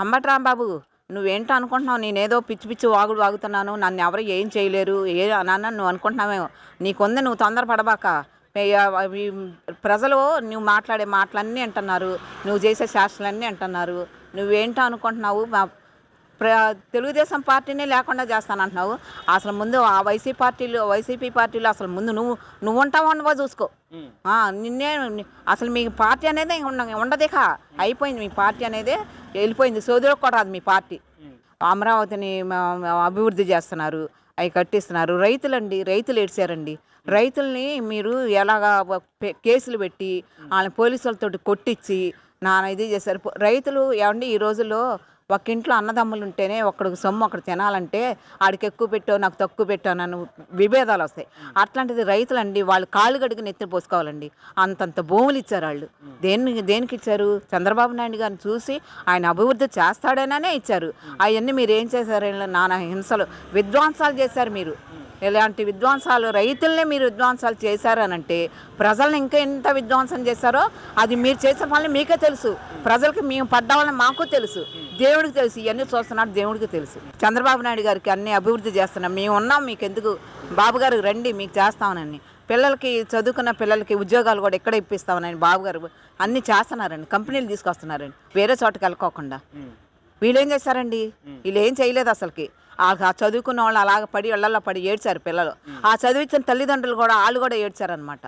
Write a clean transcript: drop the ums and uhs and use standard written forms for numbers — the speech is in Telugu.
అంబటి రాంబాబు, నువ్వేంటో అనుకుంటున్నావు, నేనేదో పిచ్చి పిచ్చి వాగుడు వాగుతున్నాను, నన్ను ఎవరు ఏం చేయలేరు అన్న నువ్వు అనుకుంటున్నావేమో. నీకుంది, నువ్వు తొందరపడబాక. అవి ప్రజలు నువ్వు మాట్లాడే మాటలన్నీ అంటున్నారు, నువ్వు చేసే శాస్త్రాలన్నీ అంటున్నారు. నువ్వేంటో అనుకుంటున్నావు, తెలుగుదేశం పార్టీనే లేకుండా చేస్తానంటున్నావు. అసలు ముందు ఆ వైసీపీ పార్టీలో అసలు ముందు నువ్వు ఉంటావో ఉండవో చూసుకో. నిన్నే అసలు మీ పార్టీ అనేది ఉండదిక, అయిపోయింది మీ పార్టీ అనేది, వెళ్ళిపోయింది. సోదరులకు కూడా రాదు మీ పార్టీ. అమరావతిని అభివృద్ధి చేస్తున్నారు, అవి కట్టిస్తున్నారు. రైతులు ఏడ్చారండి. రైతుల్ని మీరు ఎలాగా కేసులు పెట్టి వాళ్ళని పోలీసులతో కొట్టించి ఇది చేశారు. రైతులు ఏమండి ఈ రోజుల్లో ఒక ఇంట్లో అన్నదమ్ములు ఉంటేనే ఒకడికి సొమ్ము ఒకటి తినాలంటే ఆడికి ఎక్కువ పెట్టావు నాకు తక్కువ పెట్టావు నన్ను విభేదాలు వస్తాయి. అట్లాంటిది రైతులండి, వాళ్ళు కాళ్ళు గడికి నెత్తి పోసుకోవాలండి. అంతంత భూములు ఇచ్చారు వాళ్ళు. దేనికి ఇచ్చారు? చంద్రబాబు నాయుడు గారిని చూసి ఆయన అభివృద్ధి చేస్తాడేననే ఇచ్చారు. అవన్నీ మీరు ఏం చేశారు? నానా హింసలు, విధ్వంసాలు చేశారు మీరు. ఇలాంటి విధ్వంసాలు, రైతులనే మీరు విధ్వంసాలు చేశారనంటే ప్రజల్ని ఇంకా ఎంత విధ్వంసం చేశారో అది మీరు చేసిన పనులు మీకే తెలుసు. ప్రజలకి మేము పడ్డామని మాకు తెలుసు, దేవుడికి తెలుసు. ఇవన్నీ చూస్తున్నాడు, దేవుడికి తెలుసు. చంద్రబాబు నాయుడు గారికి అన్ని అభివృద్ధి చేస్తున్నాం, మేము ఉన్నాం, మీకు ఎందుకు బాబు గారు రండి మీకు చేస్తామనని. పిల్లలకి, చదువుకున్న పిల్లలకి ఉద్యోగాలు కూడా ఎక్కడ ఇప్పిస్తామని బాబు గారు అన్నీ చేస్తున్నారండి. కంపెనీలు తీసుకొస్తున్నారండి వేరే చోటకి వెళ్ళకోకుండా. వీళ్ళు ఏం చేశారండి? వీళ్ళు ఏం చేయలేదు అసలుకి. ఆ చదువుకున్న వాళ్ళు అలాగ పడి ఇళ్లలో పడి ఏడ్చారు పిల్లలు. ఆ చదివించిన తల్లిదండ్రులు కూడా వాళ్ళు కూడా ఏడ్చారనమాట.